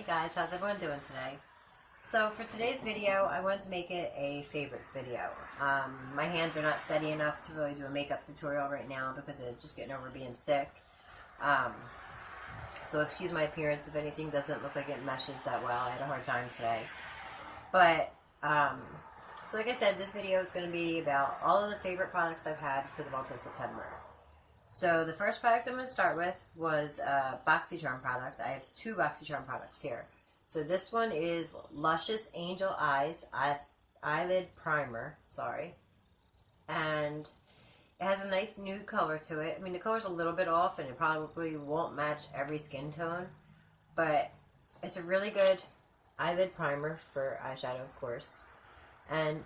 Hey guys, how's everyone doing today? So for today's video, I wanted to make it a favorites video. My hands are not steady enough to really do a makeup tutorial right now because of just getting over being sick. So excuse my appearance if anything doesn't look like it meshes that well. I had a hard time today. But, so like I said, this video is going to be about all of the favorite products I've had for the month of September. So the first product I'm going to start with was a BoxyCharm product. I have two BoxyCharm products here. So this one is Luscious Angel Eyes Eyelid Primer, and it has a nice nude color to it. I mean, the color's a little bit off and it probably won't match every skin tone, but it's a really good eyelid primer for eyeshadow, of course. And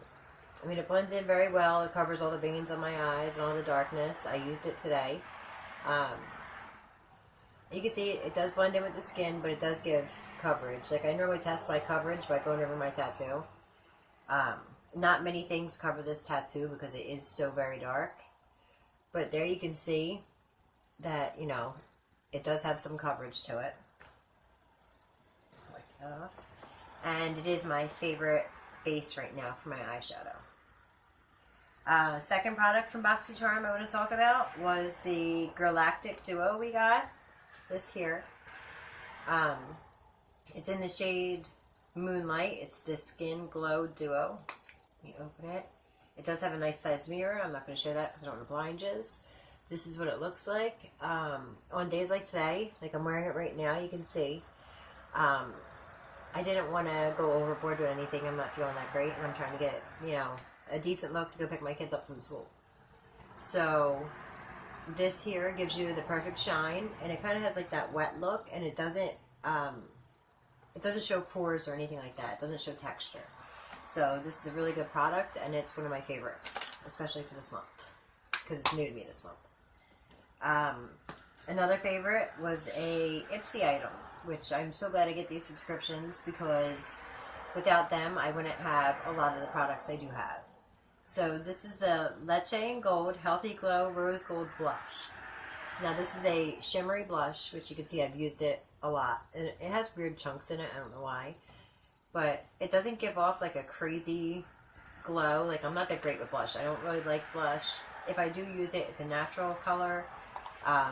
I mean, it blends in very well. It covers all the veins on my eyes and all the darkness. I used it today. You can see it does blend in with the skin, but it does give coverage. Like, I normally test my coverage by going over my tattoo. Not many things cover this tattoo because it is so very dark. But there you can see that, you know, it does have some coverage to it. Wipe that off. And it is my favorite base right now for my eyeshadow. Second product from BoxyCharm I want to talk about was the Girlactik duo we got. This here. It's in the shade Moonlight. It's the Skin Glow Duo. Let me open it. It does have a nice size mirror. I'm not going to show that because I don't want to blind you. This is what it looks like. On days like today, like I'm wearing it right now, you can see. I didn't want to go overboard with anything. I'm not feeling that great, and I'm trying to get, you know, a decent look to go pick my kids up from school. So this here gives you the perfect shine, and it kind of has like that wet look, and it doesn't show pores or anything like that. It doesn't show texture. So this is a really good product, and it's one of my favorites, especially for this month, because it's new to me this month. Another favorite was a Ipsy item, which I'm so glad I get these subscriptions because without them, I wouldn't have a lot of the products I do have. So this is the Lychee and Gold Healthy Glow Rose Gold Blush. Now this is a shimmery blush, which you can see I've used it a lot. It has weird chunks in it, I don't know why. But it doesn't give off like a crazy glow. Like, I'm not that great with blush. I don't really like blush. If I do use it, it's a natural color.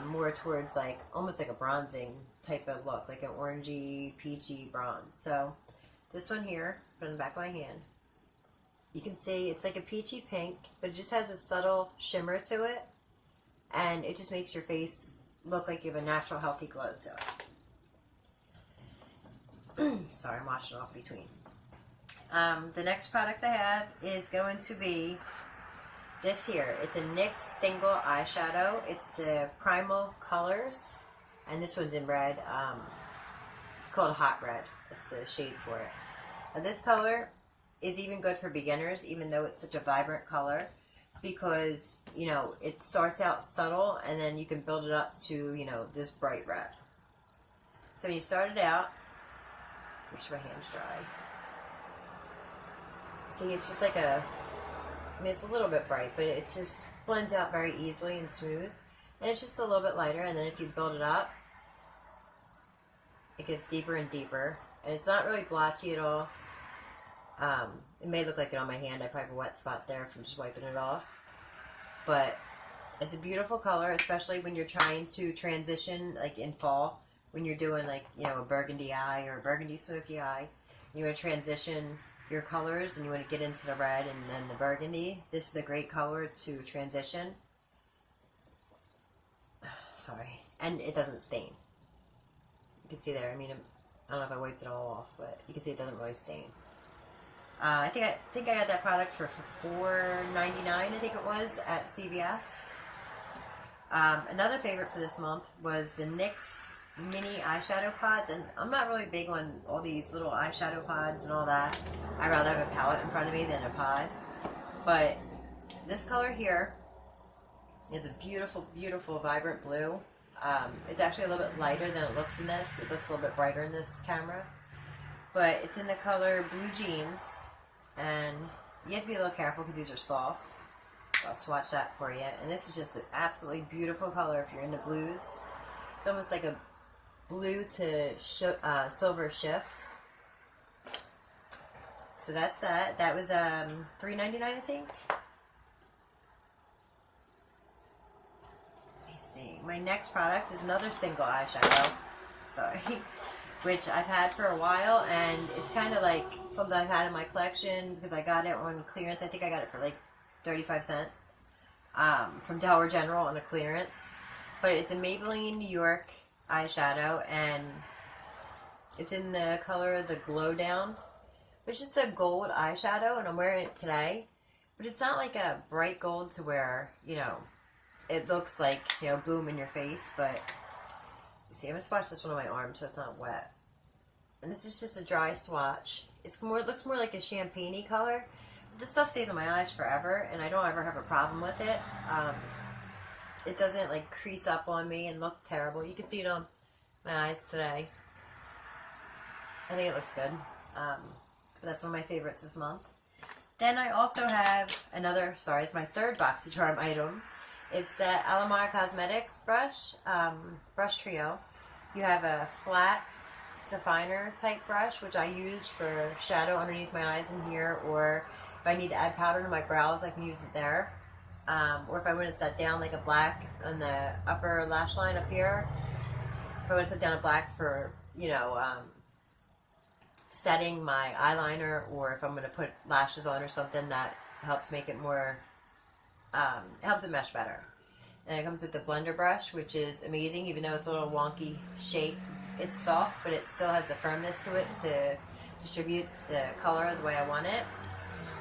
More towards like, almost like a bronzing type of look. Like an orangey, peachy bronze. So this one here, put it in the back of my hand. You can see it's like a peachy pink, but it just has a subtle shimmer to it. And it just makes your face look like you have a natural, healthy glow to it. Sorry, I'm washing off between. The next product I have is going to be this here. It's a NYX single eyeshadow. It's the Primal Colors. And this one's in red. It's called Hot Red. That's the shade for it. Now this color is even good for beginners, even though it's such a vibrant color, because, you know, it starts out subtle and then you can build it up to, you know, this bright red. So when you start it out, make sure my hand's dry. See, it's just like I mean, it's a little bit bright, but it just blends out very easily and smooth. And it's just a little bit lighter, and then if you build it up, it gets deeper and deeper. And it's not really blotchy at all. It may look like it on my hand. I probably have a wet spot there from just wiping it off. But it's a beautiful color, especially when you're trying to transition, like in fall, when you're doing like, you know, a burgundy eye or a burgundy smoky eye. You want to transition your colors and you want to get into the red and then the burgundy. This is a great color to transition. Sorry. And it doesn't stain. You can see there, I mean, I don't know if I wiped it all off, but you can see it doesn't really stain. I think I got that product for $4.99, I think it was, at CVS. Another favorite for this month was the NYX mini eyeshadow pods, and I'm not really big on all these little eyeshadow pods and all that. I'd rather have a palette in front of me than a pod. But this color here is a beautiful, beautiful, vibrant blue. It's actually a little bit lighter than it looks in this. It looks a little bit brighter in this camera. But it's in the color Blue Jeans, and you have to be a little careful because these are soft. So I'll swatch that for you. And this is just an absolutely beautiful color if you're into blues. It's almost like a blue to silver shift. So that's that. That was $3.99, I think. Let me see. My next product is another single eyeshadow. Sorry. Which I've had for a while, and it's kind of like something I've had in my collection because I got it on clearance. I think I got it for like 35 cents from Dollar General on a clearance. But it's a Maybelline New York eyeshadow, and it's in the color the Glow Down. It's just a gold eyeshadow, and I'm wearing it today. But it's not like a bright gold to where, you know, it looks like, you know, boom in your face. But, you see, I'm going to swatch this one on my arm so it's not wet. And this is just a dry swatch. It looks more like a champagne-y color. But this stuff stays on my eyes forever, and I don't ever have a problem with it. It doesn't, like, crease up on me and look terrible. You can see it on my eyes today. I think it looks good. But that's one of my favorites this month. Then I also have another, sorry, it's my third BoxyCharm item. It's the Alamar Cosmetics brush, brush trio. You have a flat definer type brush, which I use for shadow underneath my eyes in here, or if I need to add powder to my brows, I can use it there. Or if I want to set down like a black on the upper lash line up here, if I want to set down a black for, you know, setting my eyeliner, or if I'm going to put lashes on or something, that helps make it more, helps it mesh better. And it comes with the blender brush, which is amazing, even though it's a little wonky shaped. It's soft, but it still has the firmness to it to distribute the color the way I want it.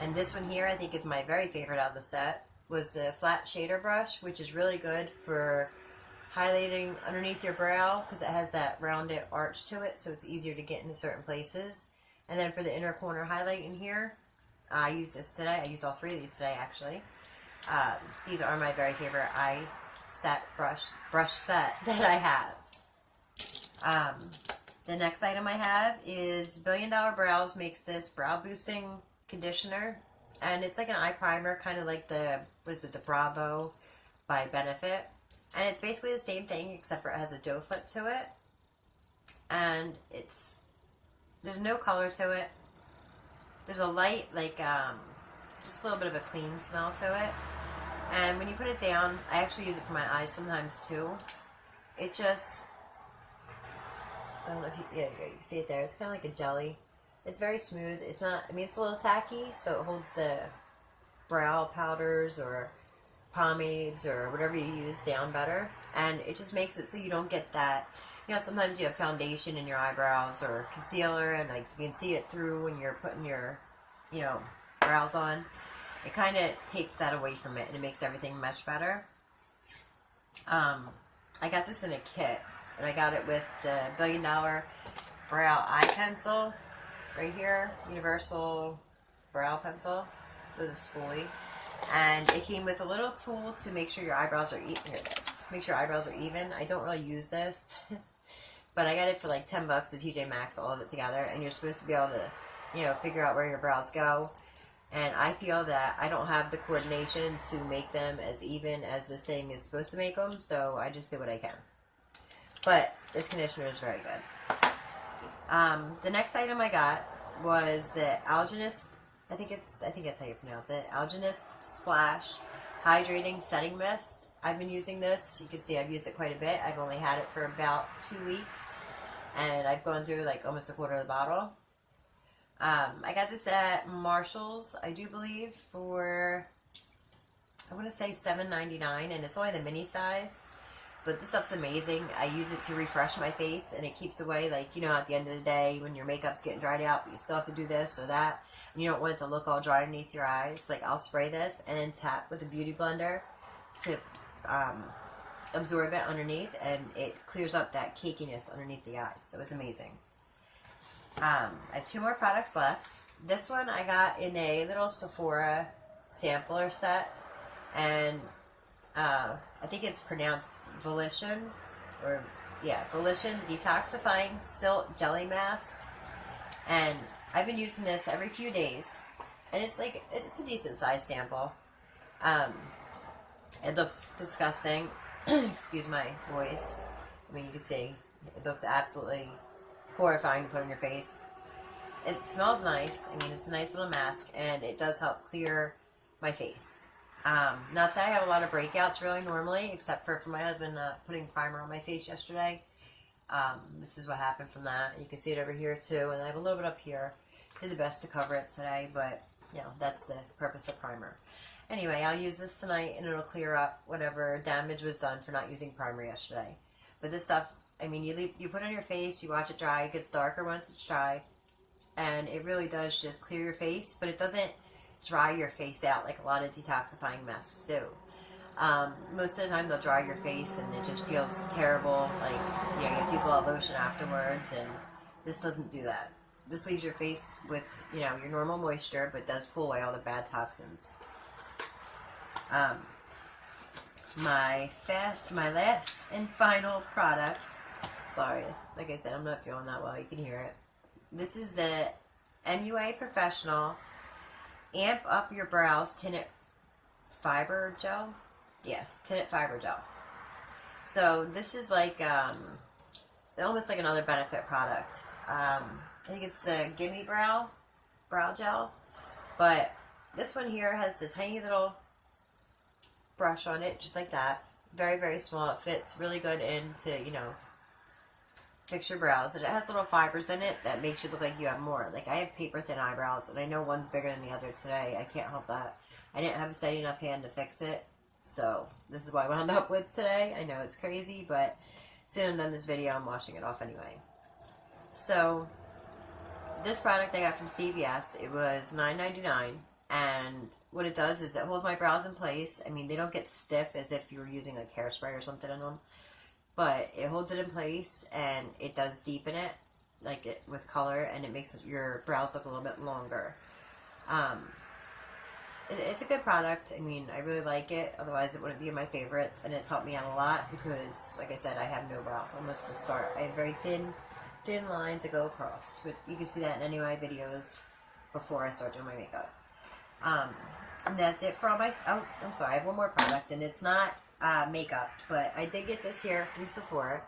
And this one here, I think, is my very favorite out of the set, was the flat shader brush, which is really good for highlighting underneath your brow because it has that rounded arch to it, so it's easier to get into certain places. And then for the inner corner highlight in here, I used this today. I used all three of these today, actually. These are my very favorite brush set that I have. The next item I have is Billion Dollar Brows makes this brow boosting conditioner, and it's like an eye primer, kind of like the, what is it, the Bravo by Benefit. And it's basically the same thing, except for it has a doe foot to it. And there's no color to it. There's a light, like, just a little bit of a clean smell to it. And when you put it down, I actually use it for my eyes sometimes too. It just, I don't know if you see it there. It's kind of like a jelly. It's very smooth. It's not, I mean, it's a little tacky, so it holds the brow powders or pomades or whatever you use down better, and it just makes it so you don't get that, you know, sometimes you have foundation in your eyebrows or concealer and like you can see it through when you're putting your, you know, brows on. It kind of takes that away from it and it makes everything mesh better. I got this in a kit, and I got it with the Billion Dollar Brow Eye Pencil right here, Universal Brow Pencil with a spoolie. And it came with a little tool to make sure your eyebrows are even. Here it is. Make sure your eyebrows are even. I don't really use this, but I got it for like 10 bucks at TjMax, all of it together. And you're supposed to be able to, you know, figure out where your brows go. And I feel that I don't have the coordination to make them as even as this thing is supposed to make them, so I just do what I can. But this conditioner is very good. The next item I got was the Algenist, I think that's how you pronounce it, Algenist Splash Hydrating Setting Mist. I've been using this. You can see I've used it quite a bit. I've only had it for about 2 weeks, and I've gone through like almost a quarter of the bottle. I got this at Marshall's, I do believe, for, I want to say $7.99, and it's only the mini size. But this stuff's amazing. I use it to refresh my face, and it keeps away, like, you know, at the end of the day when your makeup's getting dried out, but you still have to do this or that, and you don't want it to look all dry underneath your eyes. Like, I'll spray this and then tap with a beauty blender to absorb it underneath, and it clears up that cakiness underneath the eyes. So it's amazing. I have 2 more products left. This one I got in a little Sephora sampler set, and I think it's pronounced Volition, or yeah, Volition Detoxifying Silt Jelly Mask. And I've been using this every few days, and it's like, it's a decent size sample. It looks disgusting. Excuse my voice. I mean, you can see It looks absolutely horrifying to put on your face. It smells nice. I mean, it's a nice little mask, and it does help clear my face. Not that I have a lot of breakouts really normally, except for my husband putting primer on my face yesterday. This is what happened from that. You can see it over here too, and I have a little bit up here. Did the best to cover it today, but you know, that's the purpose of primer. Anyway, I'll use this tonight, and it'll clear up whatever damage was done for not using primer yesterday. But this stuff, I mean, you put it on your face, you watch it dry, it gets darker once it's dry, and it really does just clear your face, but it doesn't dry your face out like a lot of detoxifying masks do. Most of the time they'll dry your face and it just feels terrible, like, you know, you have to use a lot of lotion afterwards, and this doesn't do that. This leaves your face with, you know, your normal moisture, but does pull away all the bad toxins. My last and final product, sorry, like I said, I'm not feeling that well, you can hear it. This is the MUA Professional Amp Up Your Brows Tinted Fiber Gel. Yeah, tinted fiber gel. So this is like almost like another Benefit product. I think it's the Gimme Brow Gel, but this one here has the tiny little brush on it, just like that. Very, very small. It fits really good into, you know, fix your brows, and it has little fibers in it that makes you look like you have more. Like, I have paper thin eyebrows, and I know one's bigger than the other today. I can't help that. I didn't have a steady enough hand to fix it, so this is what I wound up with today. I know it's crazy, but soon I'm done this video, I'm washing it off anyway. So this product I got from CVS. It was $9.99, and what it does is it holds my brows in place. I mean, they don't get stiff as if you were using like hairspray or something in them, but it holds it in place, and it does deepen it, like it with color, and it makes your brows look a little bit longer. It's a good product. I mean, I really like it, otherwise it wouldn't be in my favorites, and it's helped me out a lot because, like I said, I have no brows almost to start. I have very thin lines that go across, but you can see that in any of my videos before I start doing my makeup. And that's it for all my, oh, I'm sorry, I have one more product, and it's not makeup, but I did get this here from Sephora.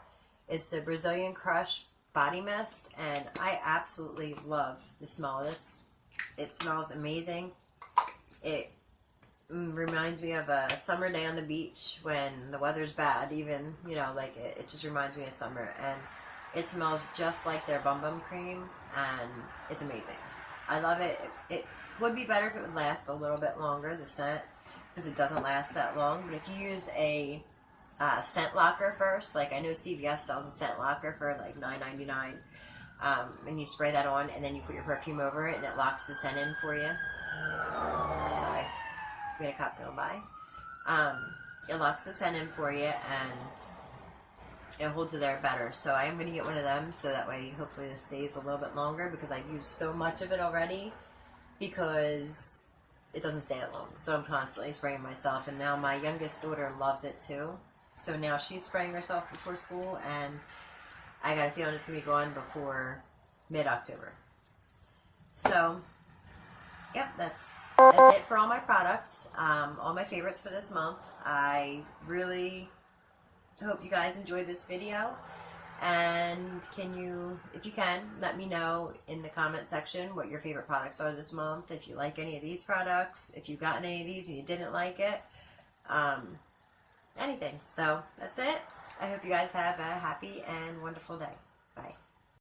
It's the Brazilian Crush Body Mist, and I absolutely love the smell of this. It smells amazing. It reminds me of a summer day on the beach when the weather's bad, even, you know, like it just reminds me of summer, and it smells just like their Bum Bum Cream, and it's amazing. I love it. It would be better if it would last a little bit longer, the scent, because it doesn't last that long. But if you use a scent locker first, like I know CVS sells a scent locker for like $9.99, and you spray that on, and then you put your perfume over it, and it locks the scent in for you. Sorry, we had a cop going by. It locks the scent in for you, and it holds it there better. So I am going to get one of them, so that way hopefully this stays a little bit longer, because I've used so much of it already, because it doesn't stay that long. So I'm constantly spraying myself, and now my youngest daughter loves it too. So now she's spraying herself before school, and I got a feeling it's going to be gone before mid-October. So, yep, that's it for all my products, all my favorites for this month. I really hope you guys enjoyed this video, and if you can, let me know in the comment section what your favorite products are this month, if you like any of these products, if you've gotten any of these and you didn't like it, anything. So, that's it. I hope you guys have a happy and wonderful day.